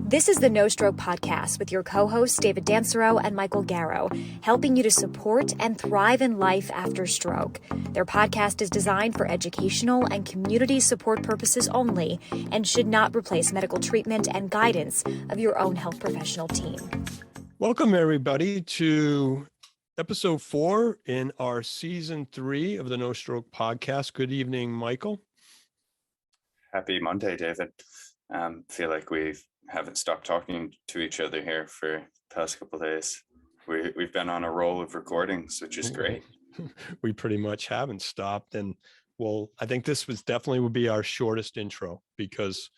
This is the No Stroke Podcast with your co-hosts David Dancero and Michael Garrow, helping you to support and thrive in life after stroke. Their podcast is designed for educational and community support purposes only and should not replace medical treatment and guidance of your own health professional team. Welcome, everybody, to episode 4 in our season 3 of the No Stroke Podcast. Good evening, Michael. Happy Monday, David. Feel like we haven't stopped talking to each other here for the past couple of days. We've been on a roll of recordings, which is great. We pretty much haven't stopped. And well, I think this will be our shortest intro because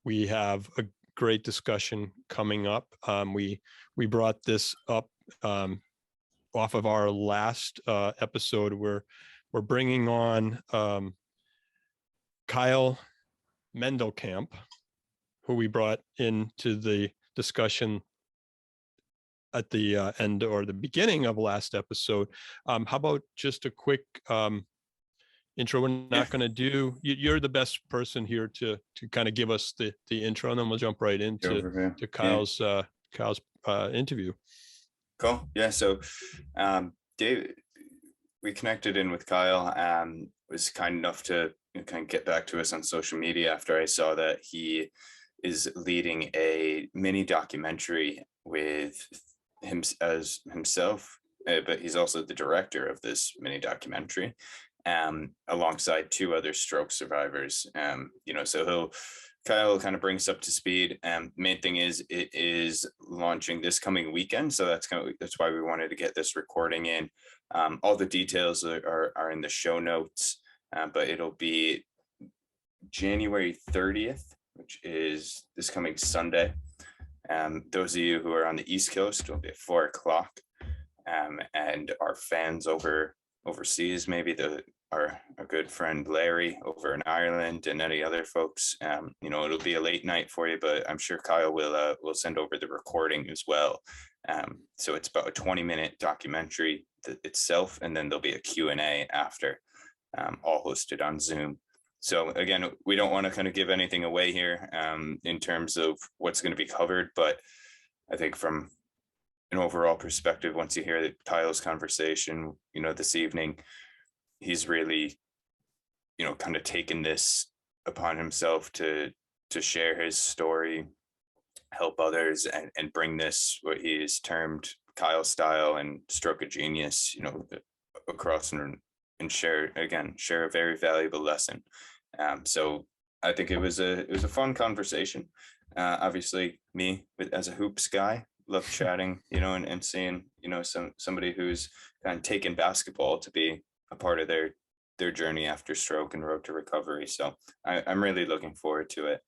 we have a great discussion coming up. We brought this up off of our last episode where we're bringing on Kyle Mengelkamp, who we brought into the discussion at the end or the beginning of last episode. How about just a quick intro? We're not going to do, you're the best person here to kind of give us the intro, and then we'll jump right into Kyle's interview. Cool. Yeah. So Dave, we connected in with Kyle, was kind enough to kind of get back to us on social media after I saw that he is leading a mini documentary with him as himself, but he's also the director of this mini documentary, alongside 2 other stroke survivors. So Kyle kind of brings up to speed. Main thing is it is launching this coming weekend, so that's why we wanted to get this recording in. All the details are in the show notes, but it'll be January 30th, which is this coming Sunday. Those of you who are on the East Coast, it'll be at 4:00. And our fans overseas, maybe our good friend Larry over in Ireland and any other folks, it'll be a late night for you, but I'm sure Kyle will send over the recording as well. So it's about a 20-minute documentary itself, and then there'll be a Q&A after, all hosted on Zoom. So again, we don't want to kind of give anything away here in terms of what's going to be covered, but I think from an overall perspective, once you hear Kyle's conversation, this evening, he's really, kind of taken this upon himself to share his story, help others, and bring this, what he has termed Kyle style and stroke of genius, across and share a very valuable lesson. So I think it was a fun conversation. Obviously, me as a hoops guy, love chatting, and seeing, somebody who's kind of taken basketball to be a part of their journey after stroke and road to recovery. So I'm really looking forward to it.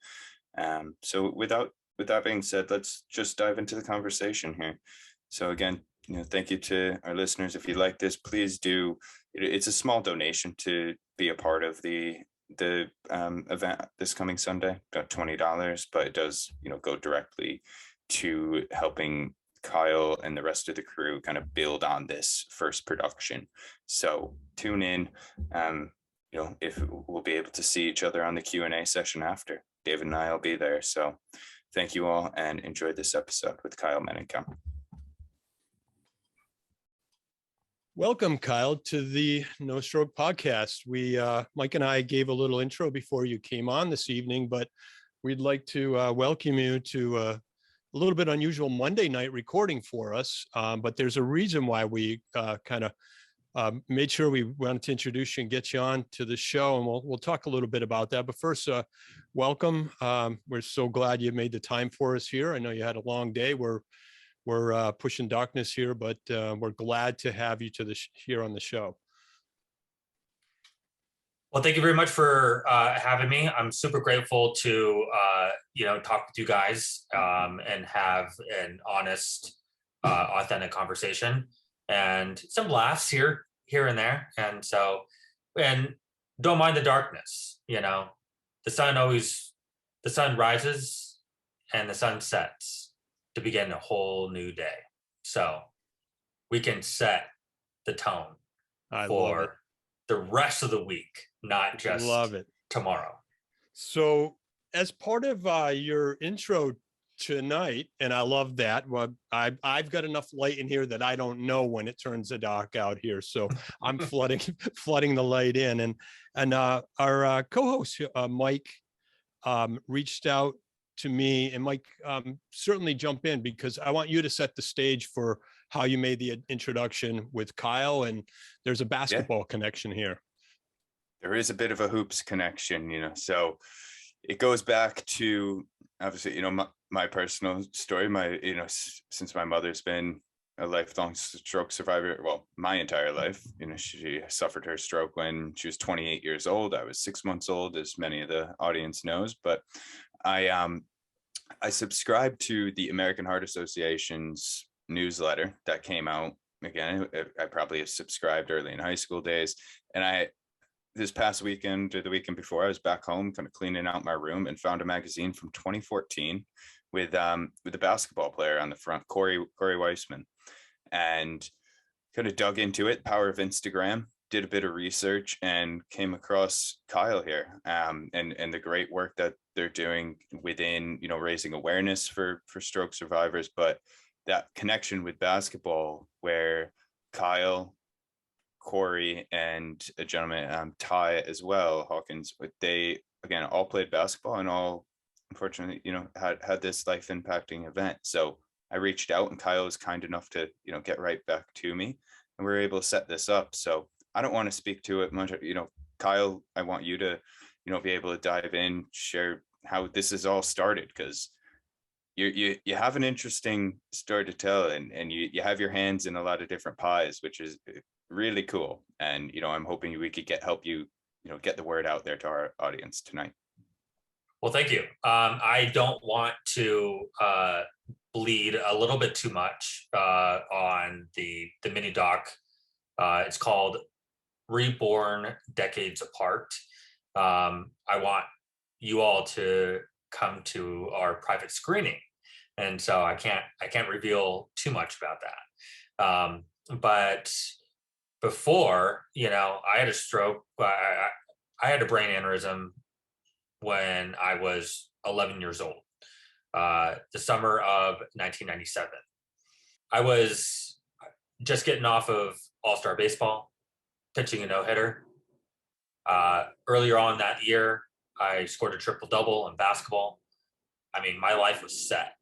So with that being said, let's just dive into the conversation here. So again, thank you to our listeners. If you like this, please do. It's a small donation to be a part of the event this coming Sunday, about $20, but it does, go directly to helping Kyle and the rest of the crew kind of build on this first production. So tune in, if we'll be able to see each other on the Q&A session after. David and I will be there. So thank you all and enjoy this episode with Kyle Mengelkamp. Welcome, Kyle, to the No Stroke Podcast. Mike and I gave a little intro before you came on this evening, but we'd like to welcome you to a little bit unusual Monday night recording for us. But there's a reason why we kind of made sure we wanted to introduce you and get you on to the show, and we'll talk a little bit about that. But first, welcome. We're so glad you made the time for us here. I know you had a long day. We're pushing darkness here, but we're glad to have you here on the show. Well, thank you very much for having me. I'm super grateful to talk with you guys and have an honest, authentic conversation, and some laughs here and there. And don't mind the darkness. The sun rises and the sun sets to begin a whole new day. So we can set the tone for the rest of the week, not just tomorrow. So as part of your intro tonight, and I love that. Well, I've got enough light in here that I don't know when it turns the dark out here, so I'm flooding the light in. And our co-host Mike reached out to me, and Mike, certainly jump in, because I want you to set the stage for how you made the introduction with Kyle, and there's a basketball connection here. There is a bit of a hoops connection, so it goes back to, obviously, my personal story. Since my mother's been a lifelong stroke survivor, well, my entire life, she suffered her stroke when she was 28 years old. I was 6 months old, as many of the audience knows, but I subscribed to the American Heart Association's newsletter that came out. Again, I probably subscribed early in high school days, and this past weekend or the weekend before, I was back home kind of cleaning out my room and found a magazine from 2014 with a basketball player on the front, Corey Weissman, and kind of dug into it, power of Instagram, did a bit of research, and came across Kyle here, and the great work that they're doing within, raising awareness for stroke survivors, but that connection with basketball where Kyle, Corey, and a gentleman, Ty as well, Hawkins, they again all played basketball and all, unfortunately, had this life impacting event. So I reached out, and Kyle was kind enough to, get right back to me, and we were able to set this up. So I don't want to speak to it much. Kyle, I want you to, be able to dive in, share how this is all started, because you have an interesting story to tell, and you have your hands in a lot of different pies, which is really cool. And I'm hoping we could help you get the word out there to our audience tonight. Well, thank you. I don't want to bleed a little bit too much on the mini doc. It's called Reborn Decades Apart. I want you all to come to our private screening, and so I can't reveal too much about that. But before, I had a stroke. I had a brain aneurysm when I was 11 years old, the summer of 1997. I was just getting off of All-Star Baseball, pitching a no-hitter. Earlier on that year, I scored a triple-double in basketball. I mean, my life was set.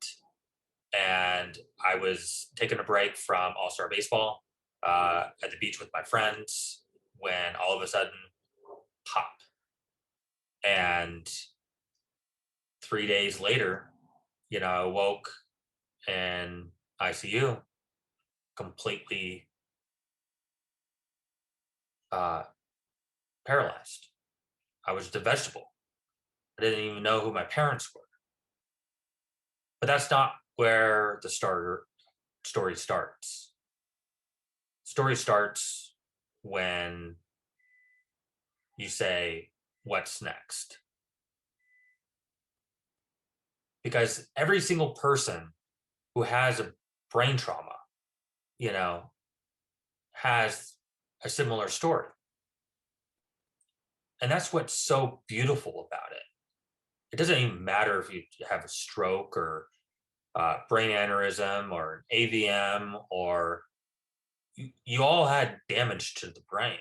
And I was taking a break from All-Star Baseball at the beach with my friends when all of a sudden, pop. And 3 days later, I woke in ICU, completely paralyzed. I was just a vegetable. I didn't even know who my parents were. But that's not where the story starts. Story starts when you say, what's next? Because every single person who has a brain trauma, has a similar story. And that's what's so beautiful about it. It doesn't even matter if you have a stroke or brain aneurysm or an AVM, or you all had damage to the brain.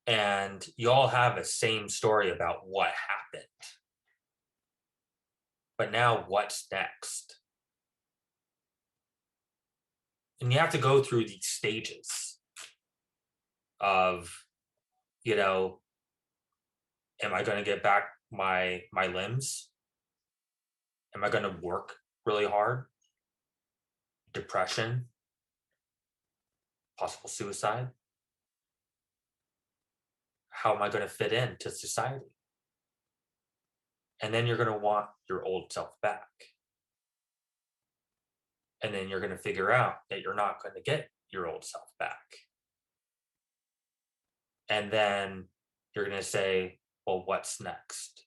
And you all have the same story about what happened. But now what's next? And you have to go through these stages of, am I going to get back my limbs? Am I going to work really hard? Depression? Possible suicide? How am I going to fit into society? And then you're going to want your old self back. And then you're going to figure out that you're not going to get your old self back. And then you're going to say, well, what's next?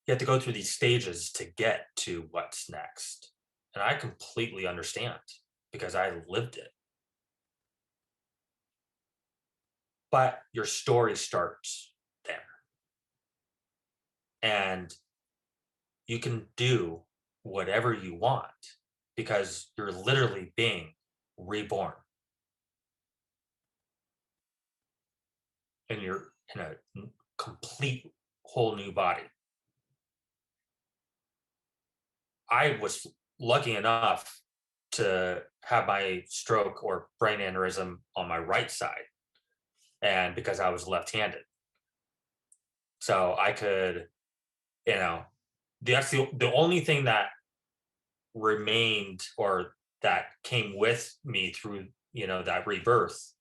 You have to go through these stages to get to what's next. And I completely understand because I lived it. But your story starts there. and you can do whatever you want because you're literally being reborn. And you're in a complete whole new body. I was lucky enough to have my stroke or brain aneurysm on my right side, and because I was left-handed. So I could, that's the only thing that remained or that came with me through, that rebirth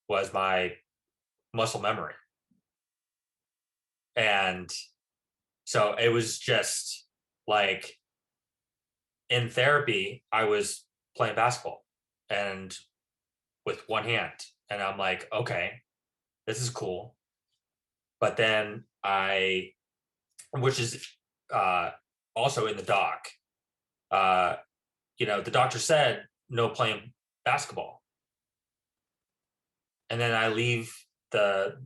was my muscle memory. And so it was just like in therapy, I was playing basketball and with one hand. And I'm like, okay, this is cool. But then which is also in the doc, the doctor said no playing basketball. And then I leave the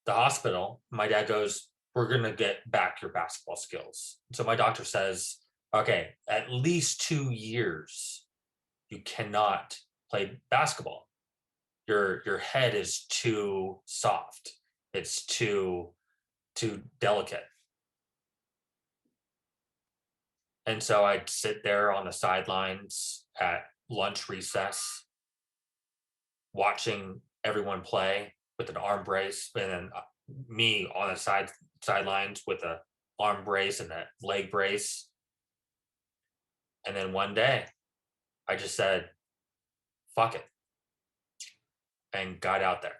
hospital. My dad goes, we're going to get back your basketball skills. So my doctor says, okay, at least 2 years, you cannot play basketball. Your head is too soft. It's too delicate. And so I'd sit there on the sidelines at lunch recess, watching everyone play with an arm brace, and then me on the sidelines with a arm brace and a leg brace. And then one day I just said, fuck it, and got out there.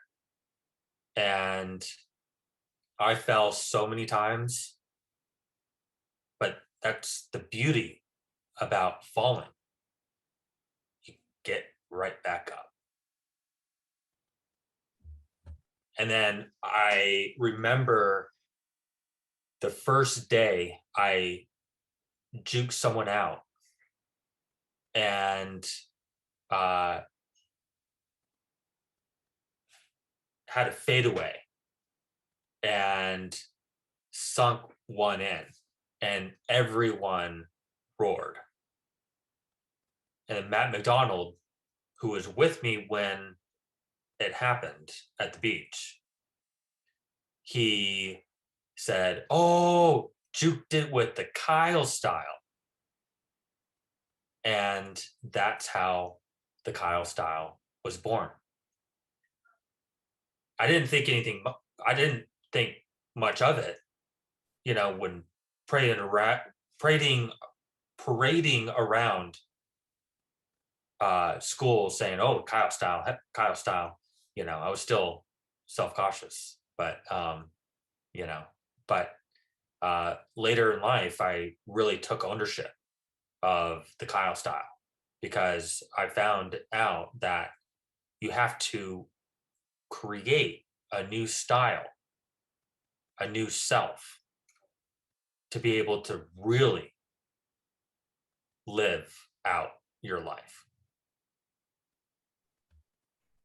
And I fell so many times, but that's the beauty about falling. You get right back up. And then I remember the first day I juked someone out and had a fadeaway and sunk one in, and everyone roared. And Matt McDonald, who was with me when it happened at the beach, he said, oh, juked it with the Kyle style. And that's how the Kyle style was born. I didn't think much of it, when parading around school saying, oh, Kyle style. I was still self-cautious, but later in life, I really took ownership of the Kyle style because I found out that you have to create a new style, a new self, to be able to really live out your life.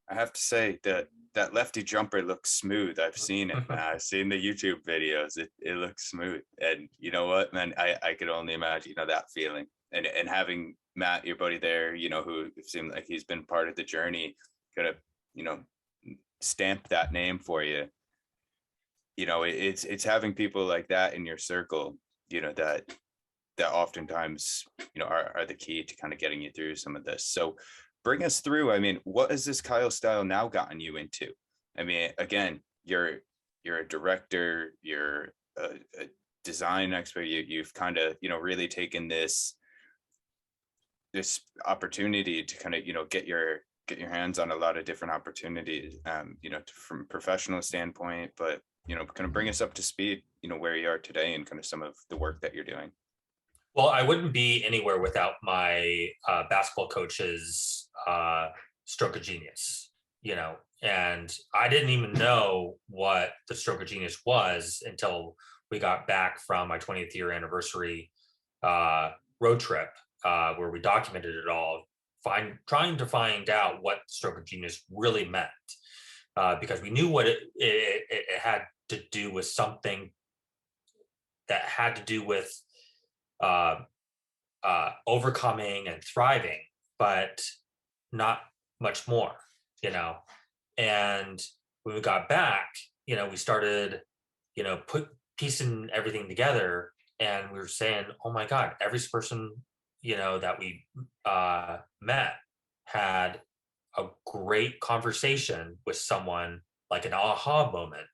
I have to say that lefty jumper looks smooth. I've seen it. I've seen the YouTube videos. It looks smooth. And you know what, man, I could only imagine, that feeling. And having Matt, your buddy there, who seemed like he's been part of the journey, kind of, stamp that name for you. It's having people like that in your circle, that oftentimes, are the key to kind of getting you through some of this. So bring us through. I mean, what has this Kyle style now gotten you into? I mean, again, you're a director, you're a design expert. You've kind of, really taken this opportunity to kind of, get your hands on a lot of different opportunities, from a professional standpoint, but, kind of bring us up to speed, where you are today and kind of some of the work that you're doing. Well, I wouldn't be anywhere without my basketball coach's stroke of genius, and I didn't even know what the stroke of genius was until we got back from my 20th year anniversary road trip, where we documented it all, trying to find out what stroke of genius really meant, because we knew what it had to do with something that had to do with overcoming and thriving, but not much more, you know. And when we got back, you know, we started, you know, piecing everything together, and we were saying, oh my God, every person, you know, that we met had a great conversation with someone, like an aha moment.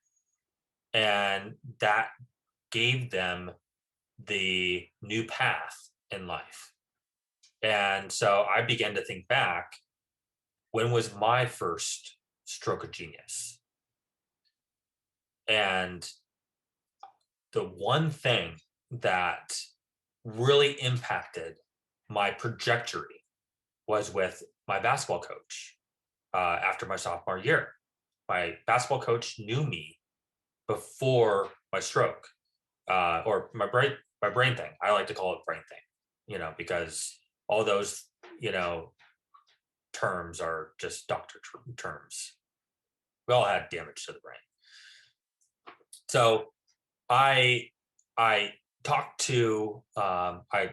And that gave them the new path in life. And so I began to think back, when was my first stroke of genius? And the one thing that really impacted my trajectory was with my basketball coach after my sophomore year. My basketball coach knew me before my stroke, or my brain thing. I like to call it brain thing, you know, because all those, you know, terms are just doctor terms. We all had damage to the brain. So I talked to, I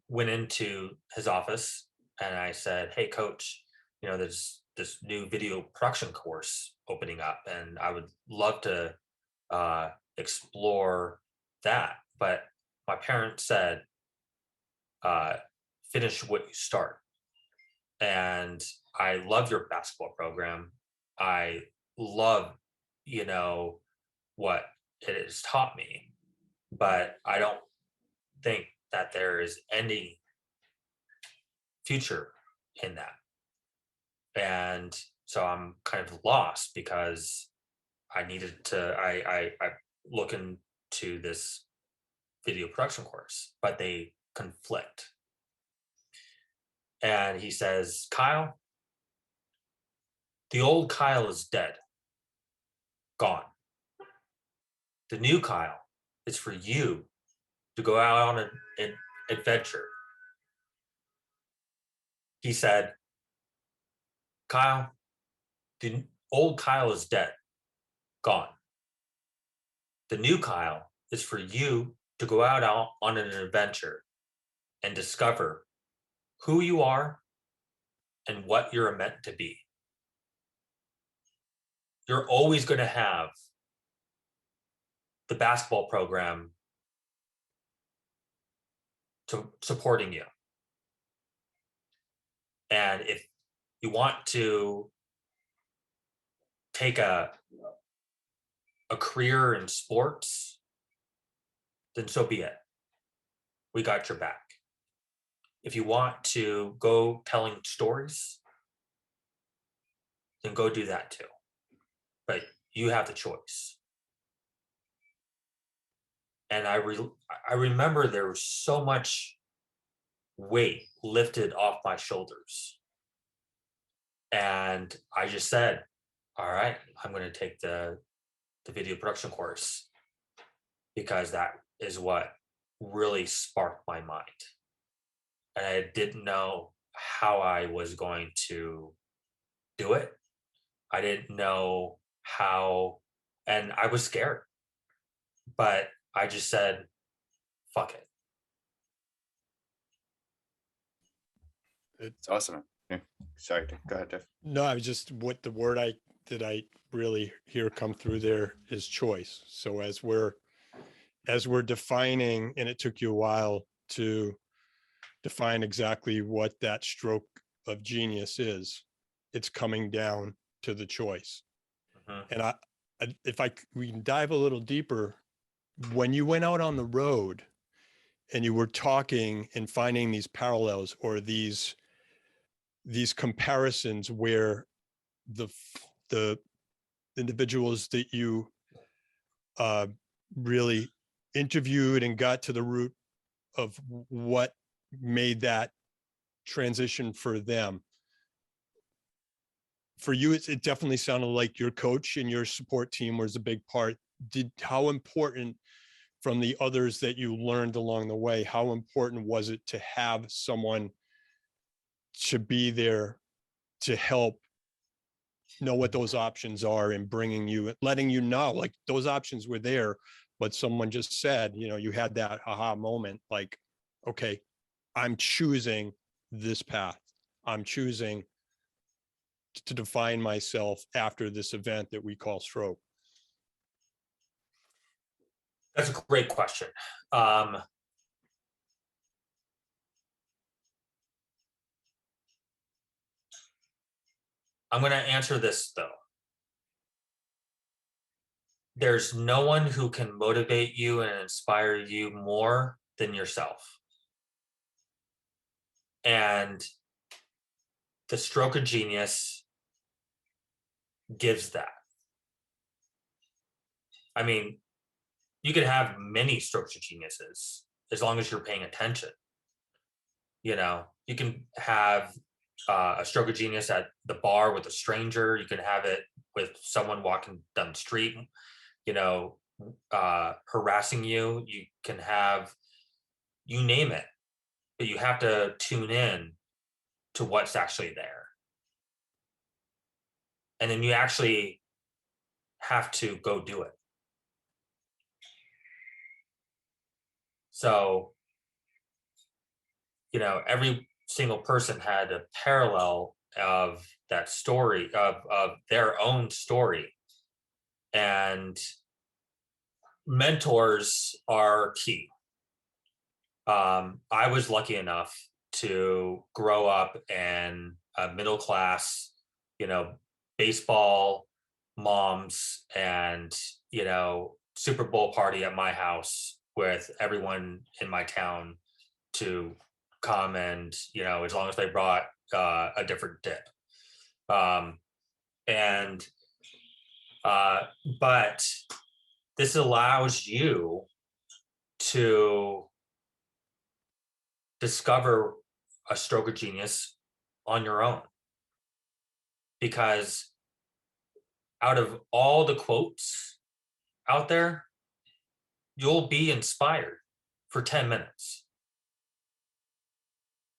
went into his office and I said, hey, coach, you know, there's this new video production course opening up, and I would love to explore that. But my parents said, finish what you start. And I love your basketball program. I love, you know, what it has taught me, but I don't think that there is any future in that. And so I'm kind of lost, because I needed to, I look into this video production course, but they conflict. And he says, Kyle, the old Kyle is dead, gone. The new Kyle is for you to go out on an adventure. He said, Kyle, the old Kyle is dead, gone. The new Kyle is for you to go out on an adventure and discover who you are and what you're meant to be. You're always going to have the basketball program supporting you. And if you want to take a career in sports, then so be it. We got your back. If you want to go telling stories, then go do that too. But you have the choice. And I remember there was so much weight lifted off my shoulders. And I just said, all right, I'm going to take the video production course, because that is what really sparked my mind. And I didn't know how I was going to do it. I didn't know how, and I was scared, but I just said, fuck it. It's awesome. Yeah. Sorry, go ahead, Jeff. No, I was just, what the word I really hear come through there is choice. So as we're defining, and it took you a while to define exactly what that stroke of genius is, it's coming down to the choice. And we can dive a little deeper. When you went out on the road and you were talking and finding these parallels, or these comparisons, where the individuals that you really interviewed and got to the root of what made that transition for them. For you, it definitely sounded like your coach and your support team was a big part. How important, from the others that you learned along the way, how important was it to have someone to be there to help know what those options are, and bringing you, letting you know, like, those options were there, but someone just said, you had that aha moment, like, okay, I'm choosing this path. I'm choosing to define myself after this event that we call stroke. That's a great question. I'm going to answer this though. There's no one who can motivate you and inspire you more than yourself. And the stroke of genius gives that. I mean, you could have many strokes of geniuses as long as you're paying attention. You can have a stroke of genius at the bar with a stranger. You can have it with someone walking down the street, harassing you. You can have, you name it, but you have to tune in to what's actually there. And then you actually have to go do it. So, every single person had a parallel of that story, of their own story. And mentors are key. I was lucky enough to grow up in a middle class, baseball moms and, Super Bowl party at my house with everyone in my town to come and, as long as they brought a different dip. But this allows you to discover a stroke of genius on your own. Because out of all the quotes out there, you'll be inspired for 10 minutes.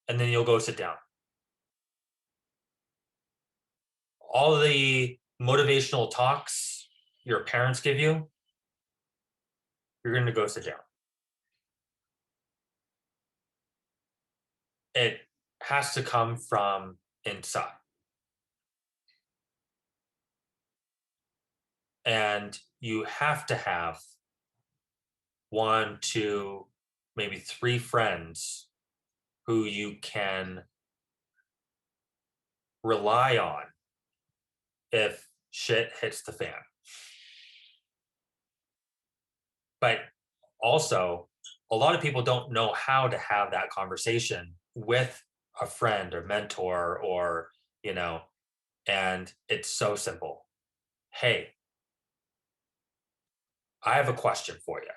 And then you'll go sit down. All the motivational talks your parents give you, you're going to go sit down. It has to come from inside. And you have to have 1, 2, maybe 3 friends who you can rely on if shit hits the fan. But also, a lot of people don't know how to have that conversation with a friend or mentor or, and it's so simple. Hey, I have a question for you.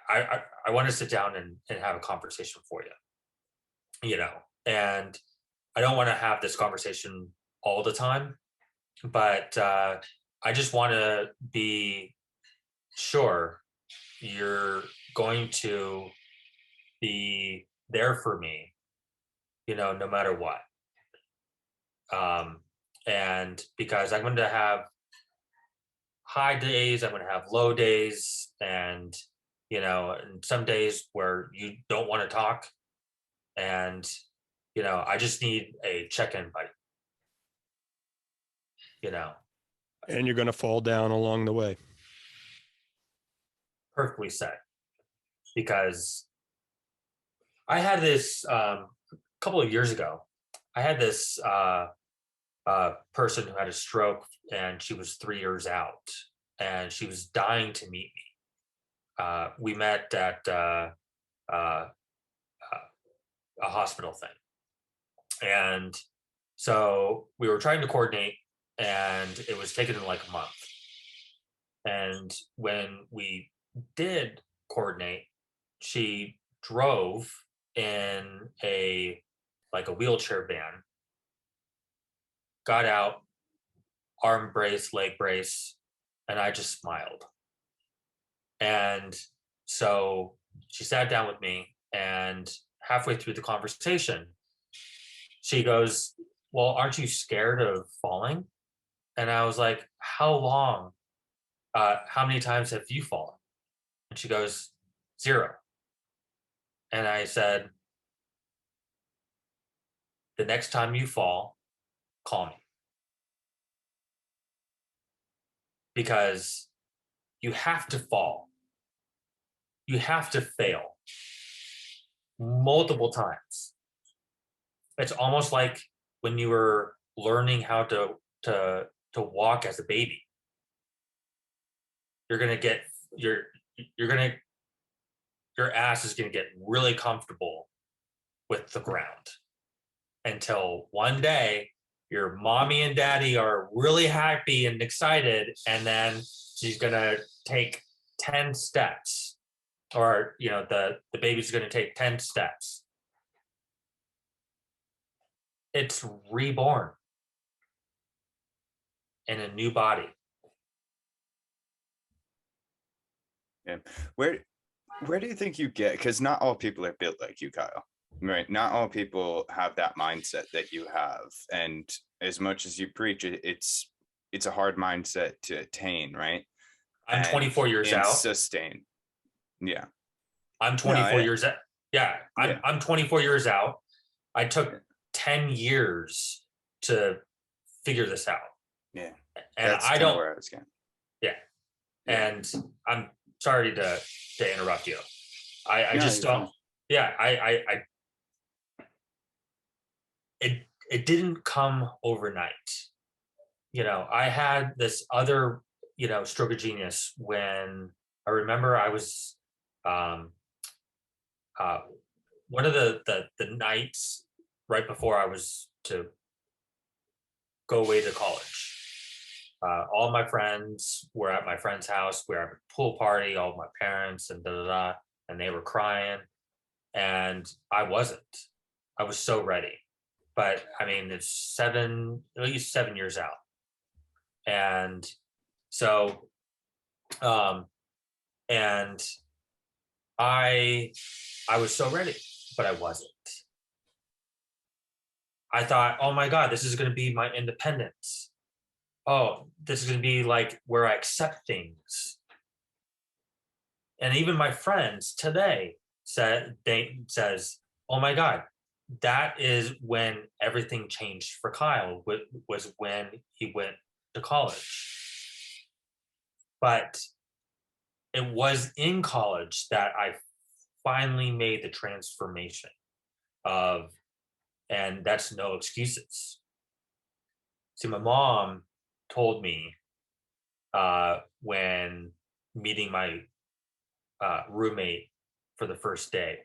I want to sit down and have a conversation for you, and I don't want to have this conversation all the time, but I just want to be sure you're going to be there for me, no matter what. And because I'm going to have high days, I'm going to have low days, and and some days where you don't want to talk, and I just need a check-in buddy. And you're going to fall down along the way. Perfectly said. Because I had this a couple of years ago. I had this person who had a stroke, and she was 3 years out, and she was dying to meet me. We met at a hospital thing. And so we were trying to coordinate, and it was taking like a month. And when we did coordinate, she drove in a wheelchair van, got out, arm brace, leg brace, and I just smiled. And so she sat down with me, and halfway through the conversation, she goes, "Well, aren't you scared of falling?" And I was like, "How long? How many times have you fallen?" And she goes, 0. And I said, the next time you fall, call me. Because you have to fall. You have to fail multiple times. It's almost like when you were learning how to walk as a baby. You're gonna get your ass is gonna get really comfortable with the ground until one day your mommy and daddy are really happy and excited, and then she's gonna take 10 steps, or the baby's gonna take 10 steps. It's reborn in a new body. Yeah. Where do you think you get, because not all people are built like you, Kyle, right? Not all people have that mindset that you have. And as much as you preach it, it's a hard mindset to attain, right? I'm 24 years out. Sustain. Yeah. I'm 24 years out. Yeah, I'm 24 years out. I took 10 years to figure this out. Yeah. And that's I don't where I was going. Yeah. And I'm sorry to interrupt you. I just don't. Fine. Yeah, it didn't come overnight. I had this other, stroke of genius when I remember I was one of the nights right before I was to go away to college. All my friends were at my friend's house. We were at a pool party, all of my parents and and they were crying. And I wasn't. I was so ready. But I mean, it's at least 7 years out. And so, and I was so ready, but I wasn't. I thought, oh my God, this is going to be my independence. Oh, this is going to be like where I accept things. And even my friends today says, oh my God, that is when everything changed for Kyle, was when he went to college. But it was in college that I finally made the transformation and that's no excuses. See, my mom told me when meeting my roommate for the first day,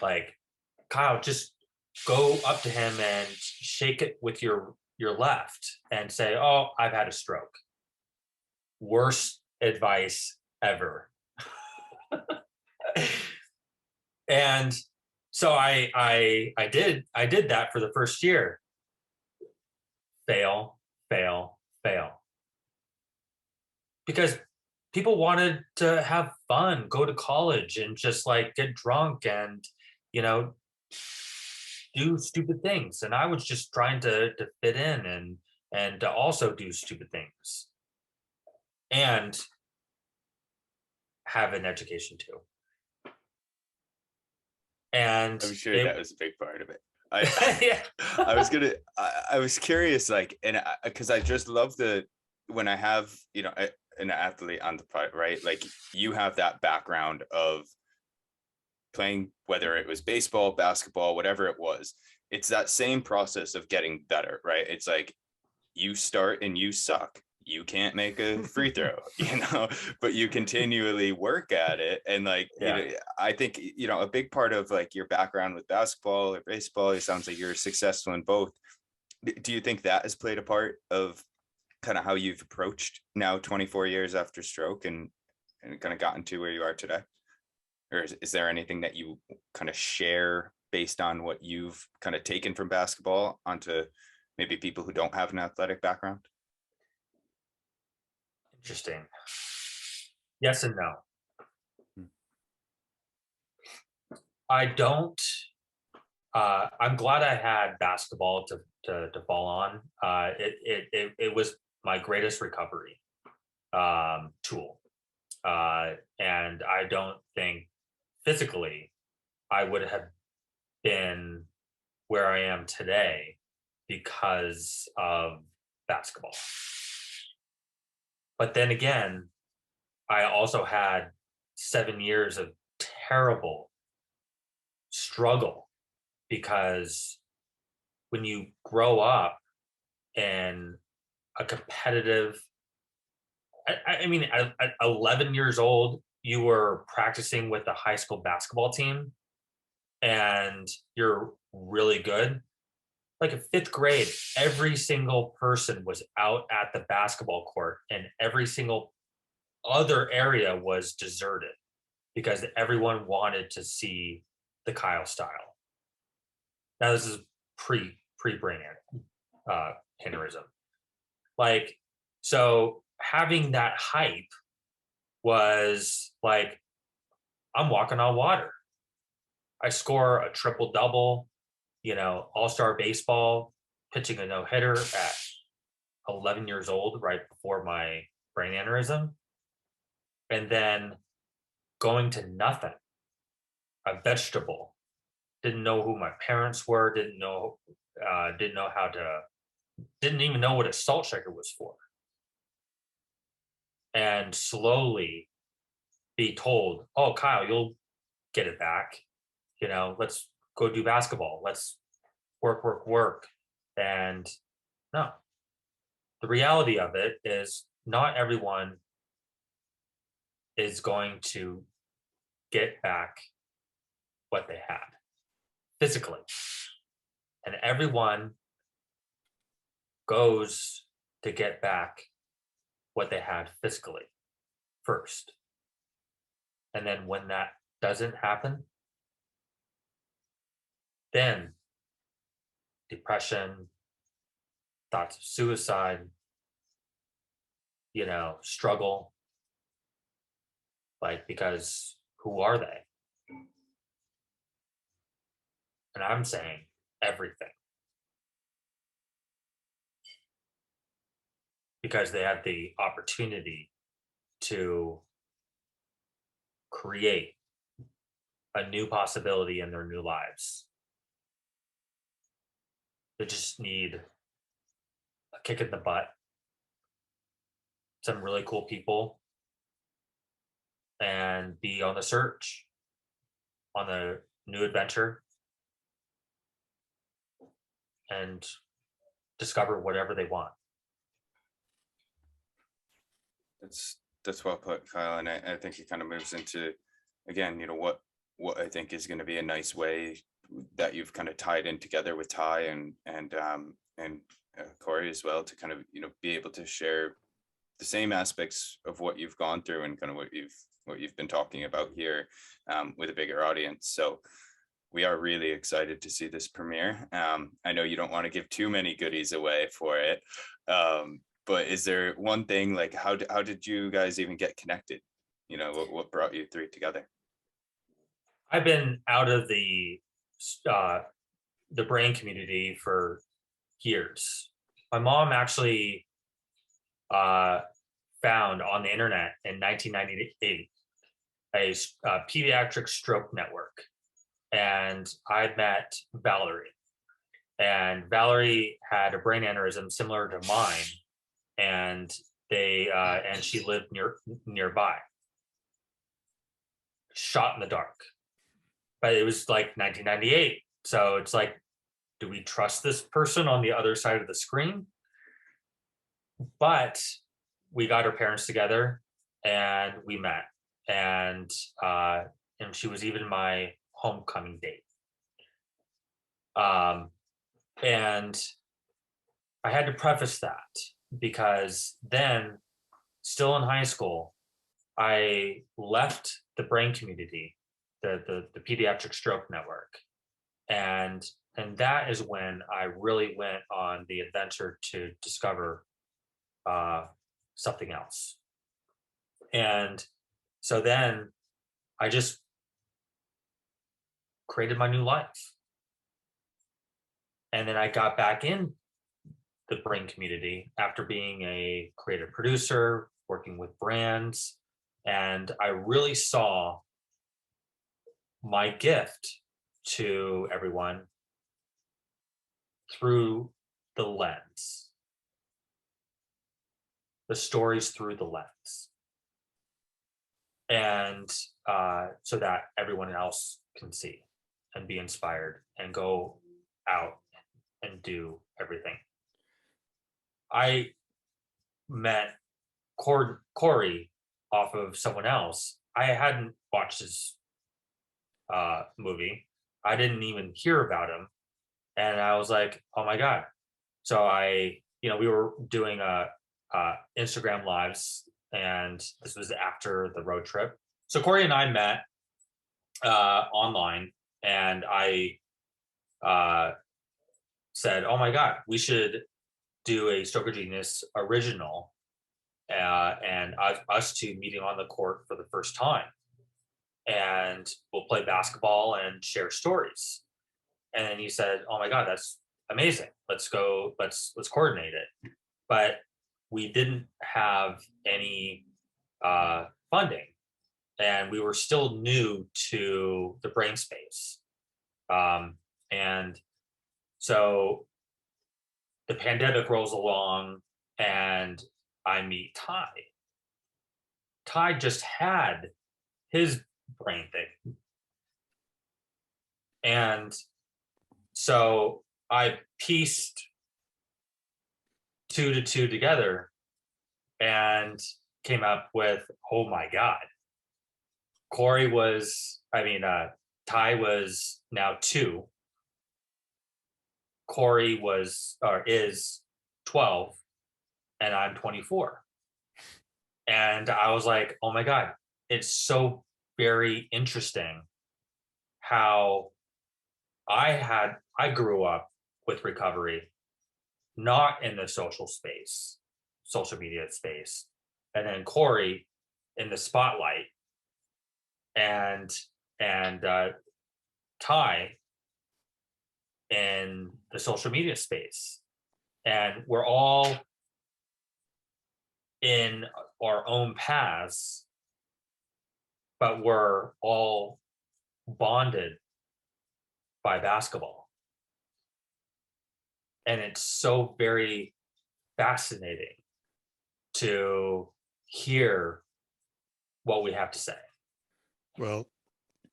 like, Kyle, just go up to him and shake it with your left and say, oh, I've had a stroke. Worst advice ever. And so I did that for the first year. Fail. Because people wanted to have fun, go to college and just like get drunk and, do stupid things. And I was just trying to fit in and to also do stupid things and have an education too. And I'm sure that was a big part of it. Yeah. I was curious, like, and because I just love when I have, an athlete on the part, right? Like, you have that background of playing, whether it was baseball, basketball, whatever it was. It's that same process of getting better, right? It's like you start and you suck. You can't make a free throw, but you continually work at it. And like, I think, a big part of like your background with basketball or baseball, it sounds like you're successful in both. Do you think that has played a part of kind of how you've approached now 24 years after stroke and kind of gotten to where you are today? Or is there anything that you kind of share based on what you've kind of taken from basketball onto maybe people who don't have an athletic background? Interesting. Yes and no. I don't. I'm glad I had basketball to fall on. It was my greatest recovery tool. And I don't think physically I would have been where I am today because of basketball. But then again, I also had 7 years of terrible struggle, because when you grow up in a competitive, I mean, at 11 years old, you were practicing with the high school basketball team and you're really good. Like in 5th grade, every single person was out at the basketball court and every single other area was deserted because everyone wanted to see the Kyle style. Now this is pre-brain aneurysm. Like, so having that hype was like, I'm walking on water. I score a triple double, all-star baseball, pitching a no-hitter at 11 years old, right before my brain aneurysm. And then going to nothing, a vegetable, didn't know who my parents were, didn't even know what a salt shaker was for. And slowly be told, oh, Kyle, you'll get it back. Let's go do basketball. Let's work. And no, the reality of it is not everyone is going to get back what they had physically. And everyone goes to get back what they had physically first. And then when that doesn't happen, then depression, thoughts of suicide, struggle, because who are they? And I'm saying everything. Because they had the opportunity to create a new possibility in their new lives. They just need a kick in the butt, some really cool people, and be on the search, on the new adventure, and discover whatever they want. That's well put, Kyle. And I think it kind of moves into, again, what I think is going to be a nice way that you've kind of tied in together with Ty and Corey as well, to kind of be able to share the same aspects of what you've gone through and kind of what you've been talking about here, with a bigger audience. So we are really excited to see this premiere. I know you don't want to give too many goodies away for it, but is there one thing, like how did you guys even get connected? What brought you three together? I've been out of the brain community for years. My mom actually found on the internet in 1998 a pediatric stroke network, and I met Valerie, and Valerie had a brain aneurysm similar to mine, and and she lived nearby. Shot in the dark, but it was like 1998, so it's like, do we trust this person on the other side of the screen? But we got her parents together and we met, and she was even my homecoming date. And I had to preface that because then, still in high school, I left the brain community, the pediatric stroke network, and that is when I really went on the adventure to discover something else. And so then I just created my new life. And then I got back in the brain community after being a creative producer, working with brands, And I really saw my gift to everyone through the lens, the stories through the lens. And so that everyone else can see and be inspired and go out and do everything. I met Corey off of someone else. I hadn't watched his movie. I didn't even hear about him. And I was like, oh my God. So we were doing Instagram lives, and this was after the road trip. So Corey and I met online, and I said, oh my God, we should do a Stroke of Genius original, and us two meeting on the court for the first time. And we'll play basketball and share stories. And then he said, oh my God, that's amazing. Let's go, let's coordinate it. But we didn't have any funding, and we were still new to the brain space. And so the pandemic rolls along, and I meet Ty. Ty just had his brain thing. And so I pieced 2 to 2 together and came up with, oh my God. Ty was now 2. Corey is 12, and I'm 24. And I was like, oh my God, it's so very interesting how I grew up with recovery, not in the social media space, and then Corey in the spotlight, and Ty in the social media space. And we're all in our own paths, but we're all bonded by basketball. And it's so very fascinating to hear what we have to say. Well,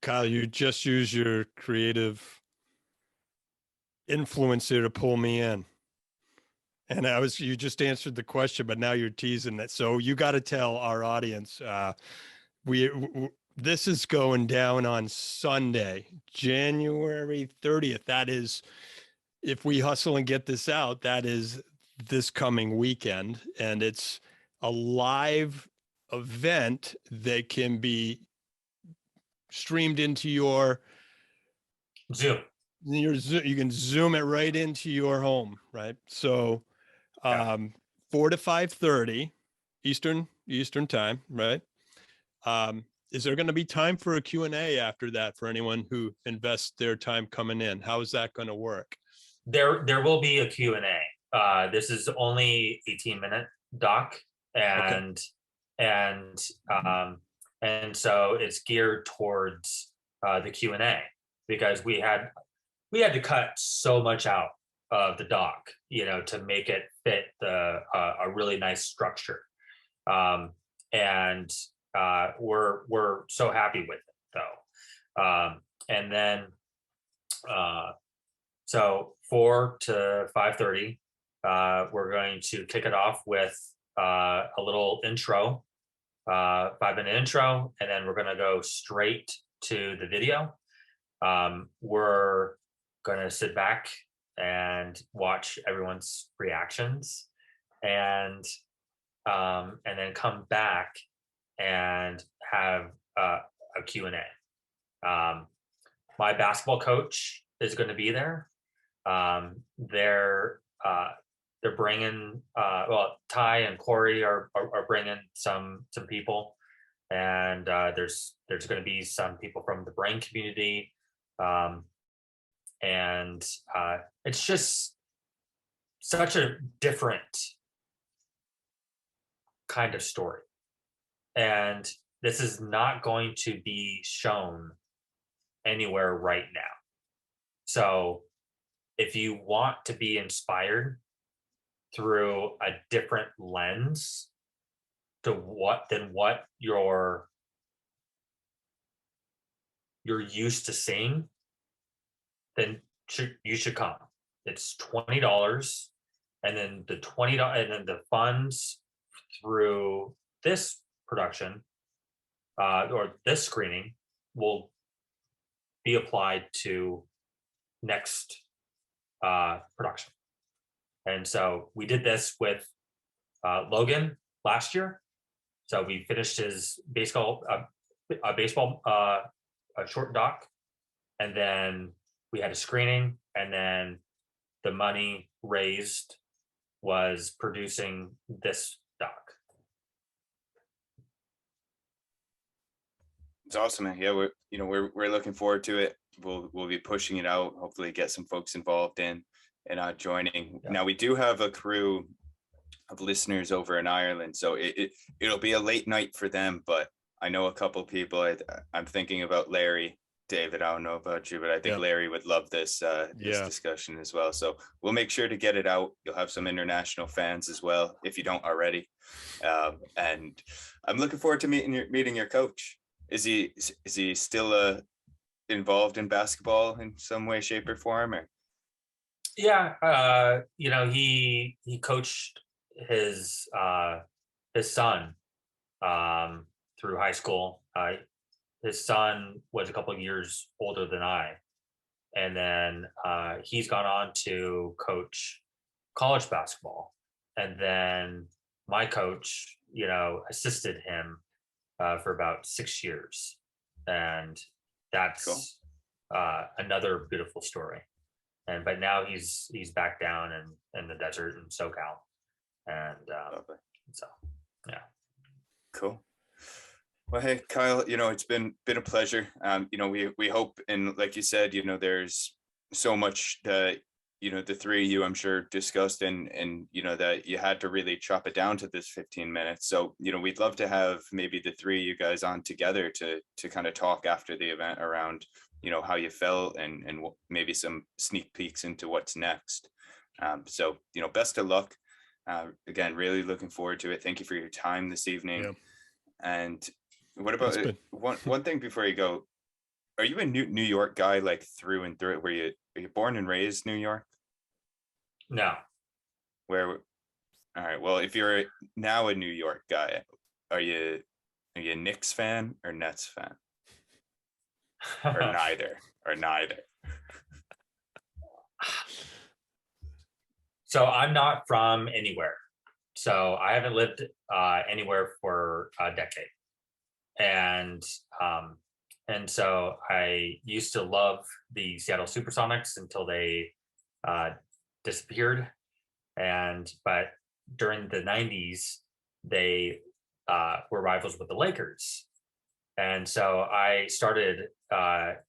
Kyle, you just use your creative influence here to pull me in. And you just answered the question, but now you're teasing it. So you got to tell our audience, this is going down on Sunday, January 30th. That is, if we hustle and get this out, that is this coming weekend. And it's a live event that can be streamed into your Zoom. You can zoom it right into your home, right? So 4 to 5:30 Eastern time, right? Is there going to be time for a Q&A after that for anyone who invests their time coming in? How is that going to work? There will be a Q&A. This is only 18-minute doc, and so it's geared towards the Q&A, because we had to cut so much out of the doc, to make it fit a really nice structure. And we're so happy with it, though. And then so 4 to 5:30, we're going to kick it off with a little intro, 5-minute intro, and then we're going to go straight to the video. We're going to sit back and watch everyone's reactions, and then come back and have a Q&A. My basketball coach is going to be there. They're bringing Ty and Corey are bringing some people, and there's going to be some people from the brain community, and it's just such a different kind of story. And this is not going to be shown anywhere right now. So if you want to be inspired through a different lens to what you're used to seeing, then you should come. It's $20, and then the $20, and then the funds through this production or this screening will be applied to next production. And so we did this with Logan last year. So we finished his baseball short doc, and then we had a screening, and then the money raised was producing this doc. It's awesome, man. Yeah, we're looking forward to it. We'll be pushing it out. Hopefully, get some folks involved in and joining. Yeah. Now we do have a crew of listeners over in Ireland, so it'll be a late night for them. But I know a couple of people. I'm thinking about Larry. David, I don't know about you, but I think Larry would love this discussion as well. So we'll make sure to get it out. You'll have some international fans as well, if you don't already. And I'm looking forward to meeting your coach. Is he still involved in basketball in some way, shape, or form? Or? Yeah, he coached his son through high school. His son was a couple of years older than I, and then he's gone on to coach college basketball. And then my coach, assisted him for about 6 years, and that's cool. Another beautiful story. But now he's back down in the desert in SoCal, and so yeah, cool. Well, hey, Kyle, it's been a pleasure. We hope, and like you said, there's so much that, the three of you, I'm sure, discussed and that you had to really chop it down to this 15 minutes. So, we'd love to have maybe the three of you guys on together to kind of talk after the event around, how you felt and maybe some sneak peeks into what's next. So, best of luck. Again, really looking forward to it. Thank you for your time this evening. Yeah. And what about one thing before you go? Are you a New York guy, like through and through? Are you born and raised New York? No. Where? All right. Well, if you're now a New York guy, are you a Knicks fan or Nets fan? Or neither? Or neither? So I'm not from anywhere. So I haven't lived anywhere for a decade. And so I used to love the Seattle Supersonics until they disappeared. But during the 90s, they were rivals with the Lakers. And so I started at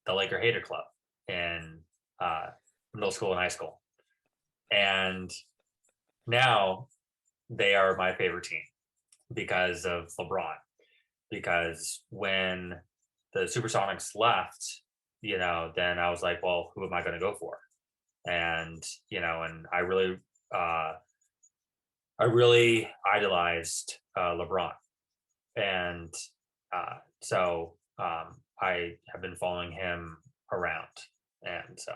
the Laker Hater Club in middle school and high school. And now they are my favorite team because of LeBron. Because when the Supersonics left, then I was like, well, who am I going to go for? And, and I really idolized LeBron. And so I have been following him around. And so,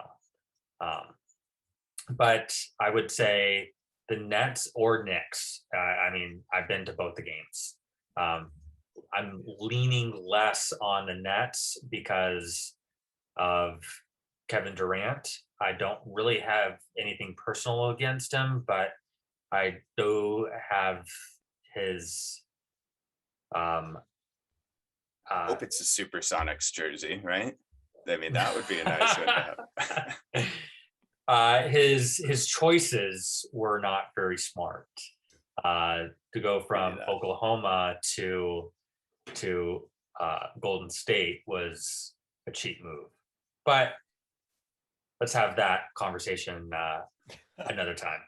but I would say the Nets or Knicks. I've been to both the games. I'm leaning less on the Nets because of Kevin Durant. I don't really have anything personal against him, but I do have his. Hope it's a Supersonics jersey, right? I mean, that would be a nice one to have. His choices were not very smart. To go from Oklahoma to Golden State was a cheap move, but let's have that conversation another time.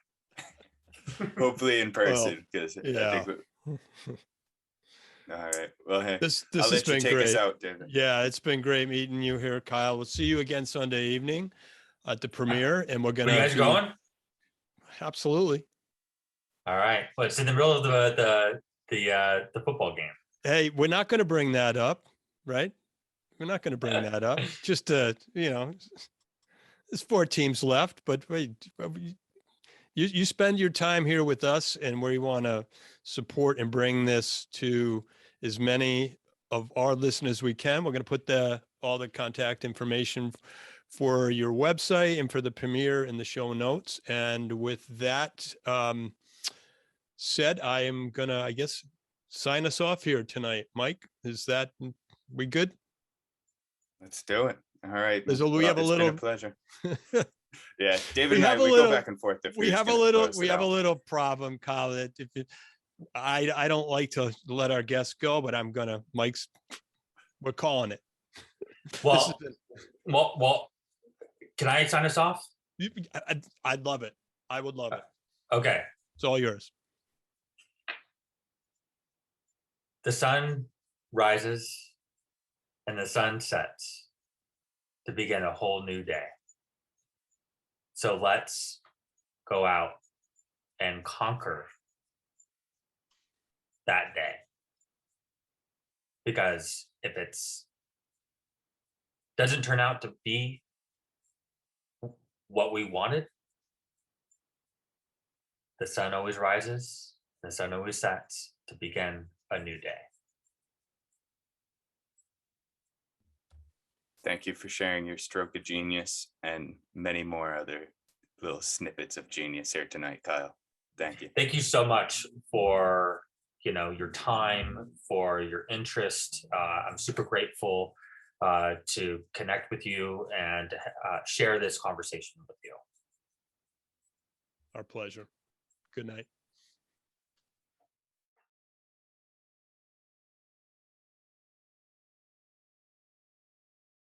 Hopefully in person, because I think All right. Well, hey, This I'll has let you been take us great. out, David. Yeah, it's been great meeting you here, Kyle. We'll see you again Sunday evening at the premiere, and we're Where gonna you guys going? Absolutely. All right. Well, it's in the middle of the football game. Hey, we're not going to bring that up, right? We're not going to bring that up. Just there's 4 teams left, but wait, you spend your time here with us, and we want to support and bring this to as many of our listeners we can. We're going to put all the contact information for your website and for the premiere in the show notes. And with that said, I am gonna, I guess, sign us off here tonight. Mike, we good? Let's do it. All right. We Well, have a it's little been a pleasure. Yeah, David we and I, have a we little go back and forth. If we Reed's have a gonna little close it out. problem, Kyle. I don't like to let our guests go, but we're calling it. Well, can I sign us off? I'd love it. I would love it. Okay. It's all yours. The sun rises and the sun sets to begin a whole new day. So let's go out and conquer that day. Because if it's doesn't turn out to be what we wanted, the sun always rises, the sun always sets to begin a new day. Thank you for sharing your stroke of genius and many more other little snippets of genius here tonight, Kyle. Thank you. Thank you so much for your time, for your interest. I'm super grateful to connect with you and share this conversation with you. Our pleasure. Good night.